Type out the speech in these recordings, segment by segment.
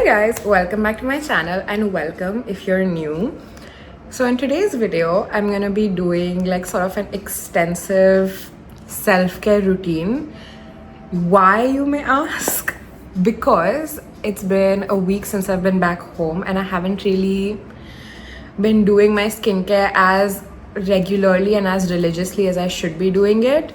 Hi guys, welcome back to my channel and welcome if you're new. So in today's video, I'm gonna be doing like sort of an extensive self-care routine. Why, you may ask? Because it's been a week since I've been back home and I haven't really been doing my skincare as regularly and as religiously as I should be doing it.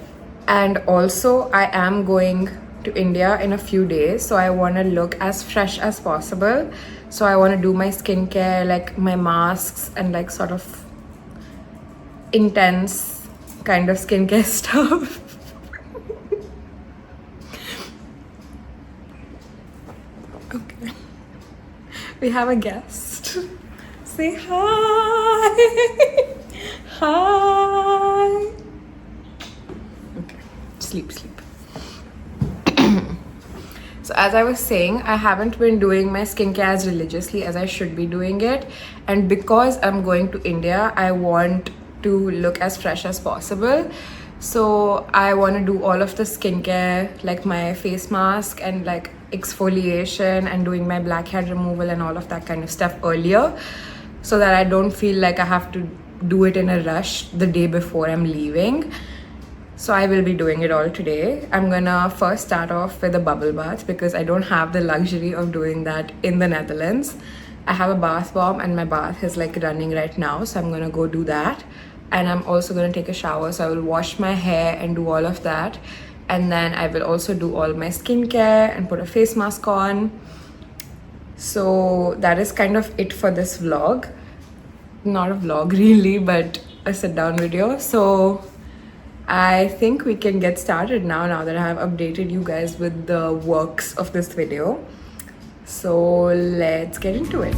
And also I am going to India in a few days, so I want to look as fresh as possible. So I want to do my skincare, like my masks and like sort of intense kind of skincare stuff. Okay, we have a guest. Say hi. Hi. Okay, sleep. So as I was saying, I haven't been doing my skincare as religiously as I should be doing it. And because I'm going to India, I want to look as fresh as possible. So I want to do all of the skincare, like my face mask and like exfoliation and doing my blackhead removal and all of that kind of stuff earlier, so that I don't feel like I have to do it in a rush the day before I'm leaving. So I will be doing it all today. I'm gonna first start off with a bubble bath because I don't have the luxury of doing that in the Netherlands. I have a bath bomb and my bath is like running right now, so I'm gonna go do that. And I'm also gonna take a shower, so I will wash my hair and do all of that. And then I will also do all my skincare and put a face mask on. So that is kind of it for this vlog. Not a vlog really, but a sit down video. So I think we can get started now that I have updated you guys with the works of this video. So let's get into it.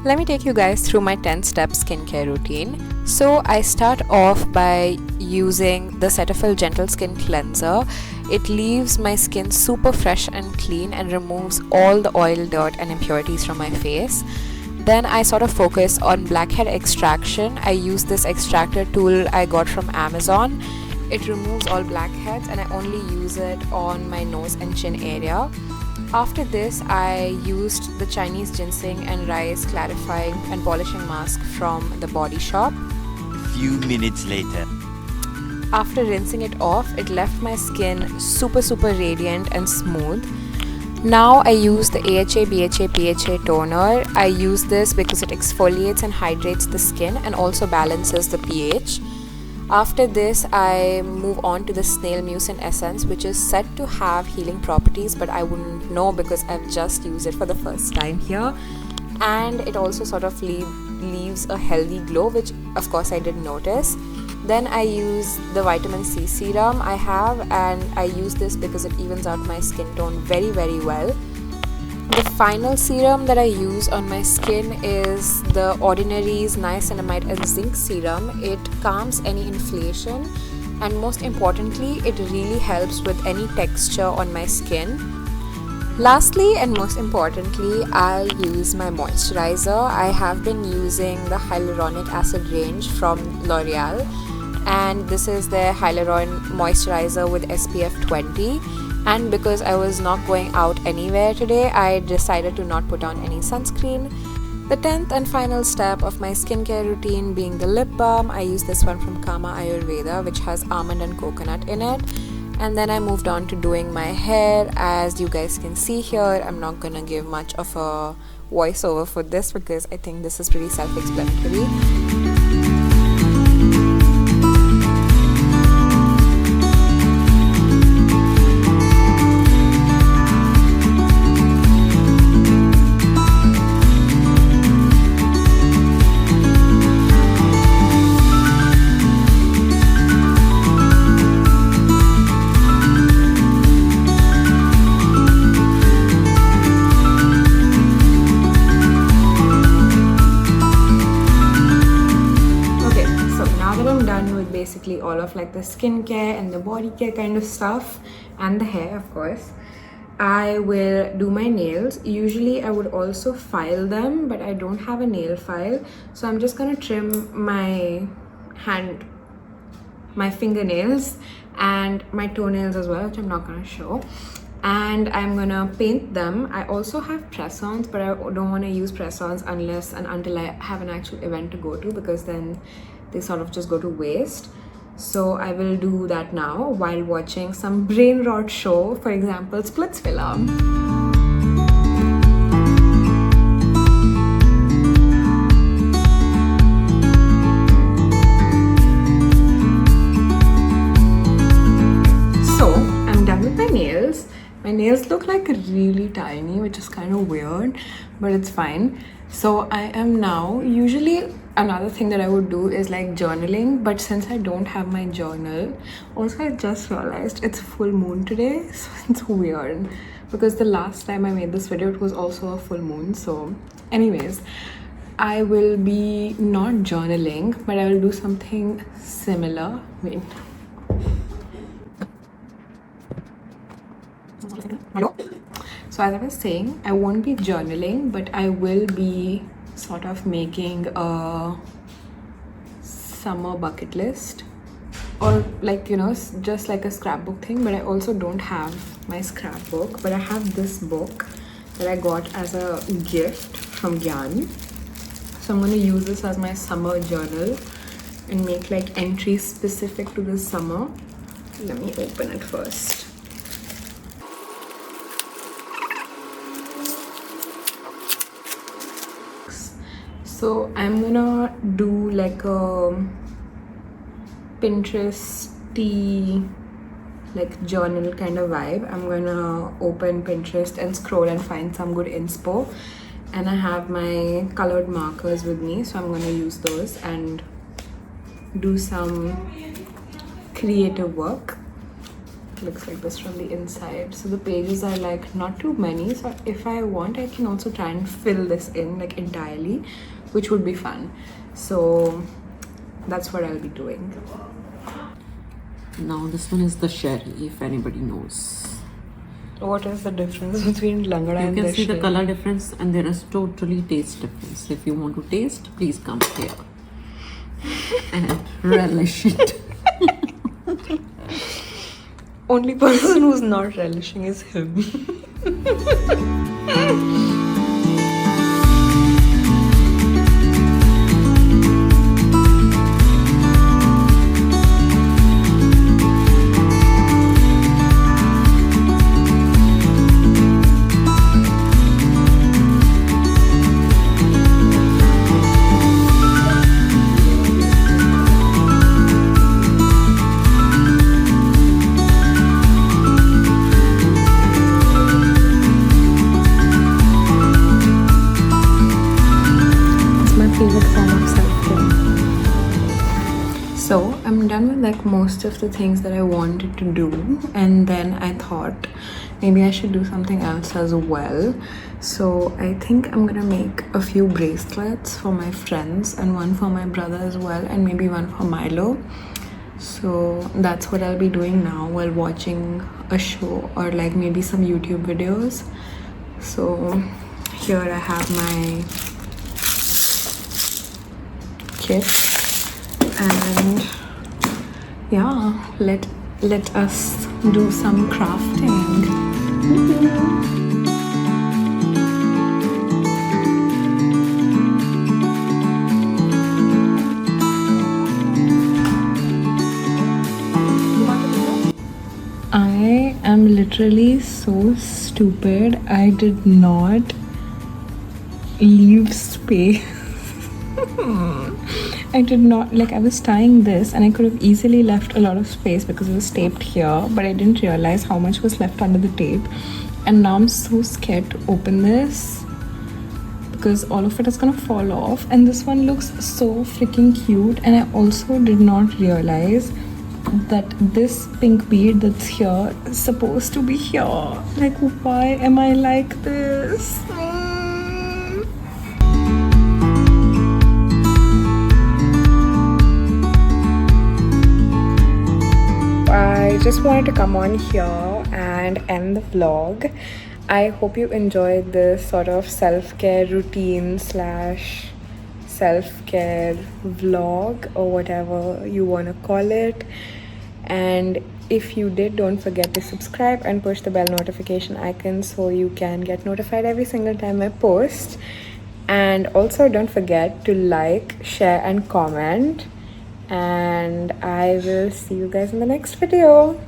Let me take you guys through my 10-step skincare routine. So I start off by using the Cetaphil Gentle Skin Cleanser. It leaves my skin super fresh and clean and removes all the oil, dirt and impurities from my face. Then I sort of focus on blackhead extraction. I use this extractor tool I got from Amazon. It removes all blackheads and I only use it on my nose and chin area. After this, I used the Chinese ginseng and rice clarifying and polishing mask from the Body Shop. Few minutes later. After rinsing it off, it left my skin super radiant and smooth. Now I use the AHA BHA PHA toner. I use this because it exfoliates and hydrates the skin and also balances the pH. After this, I move on to the Snail Mucin Essence, which is said to have healing properties, but I wouldn't know because I've just used it for the first time here. And it also sort of leaves a healthy glow, which of course I did notice. Then I use the vitamin C serum I have, and I use this because it evens out my skin tone very well. The final serum that I use on my skin is the Ordinary's Niacinamide and Zinc Serum. It calms any inflammation and most importantly, it really helps with any texture on my skin. Lastly and most importantly, I'll use my moisturizer. I have been using the hyaluronic acid range from L'Oreal, and this is the Hyaluron Moisturizer with SPF 20. And because I was not going out anywhere today, I decided to not put on any sunscreen. The 10th and final step of my skincare routine being the lip balm. I use this one from Kama Ayurveda, which has almond and coconut in it. And then I moved on to doing my hair. As you guys can see here, I'm not gonna give much of a voiceover for this because I think this is pretty self-explanatory. basically all of like the skincare and the body care kind of stuff, and the hair, of course. I will do my nails. Usually I would also file them, but I don't have a nail file, so I'm just gonna trim my fingernails and my toenails as well, which I'm not gonna show. And I'm gonna paint them. I also have press-ons, but I don't want to use press-ons unless and until I have an actual event to go to, because then they sort of just go to waste. So I will do that now while watching some brain rot show, for example, Splitsvilla. My nails look like really tiny, which is kind of weird, but it's fine. So I am now, usually another thing that I would do is like journaling, but since I don't have my journal, also I just realized it's full moon today, so it's weird because the last time I made this video it was also a full moon. So anyways, I will be not journaling, but I will do something similar. Wait. So as I was saying, I won't be journaling, but I will be sort of making a summer bucket list, or like, you know, just like a scrapbook thing. But I also don't have my scrapbook, but I have this book that I got as a gift from Gyan. So I'm going to use this as my summer journal and make like entries specific to this summer. Let me open it first. So I'm gonna do like a Pinterest-y like journal kind of vibe. I'm gonna open Pinterest and scroll and find some good inspo, and I have my colored markers with me, so I'm gonna use those and do some creative work. It looks like this from the inside. So the pages are like not too many, so if I want I can also try and fill this in like entirely, which would be fun. So that's what I'll be doing. Now this one is the sherry, if anybody knows. What is the difference between langada and you the can see sherry? the color difference, and there is totally taste difference. If you want to taste, please come here and relish it. Only person who's not relishing is him. So I'm done with like most of the things that I wanted to do, and then I thought maybe I should do something else as well. So I think I'm gonna make a few bracelets for my friends and one for my brother as well, and maybe one for Milo. So that's what I'll be doing now while watching a show or like maybe some YouTube videos. So here I have my kit, and yeah, let us do some crafting. I am literally so stupid. I did not leave space. I did not, like, I was tying this and I could have easily left a lot of space because it was taped here, but I didn't realize how much was left under the tape. And now I'm so scared to open this because all of it is gonna fall off. And this one looks so freaking cute, and I also did not realize that this pink bead that's here is supposed to be here. Like, why am I like this? just wanted to come on here and end the vlog. I hope you enjoyed this sort of self-care routine slash self-care vlog or whatever you want to call it. And if you did, don't forget to subscribe and push the bell notification icon so you can get notified every single time I post. And also don't forget to like, share and comment, and I will see you guys in the next video.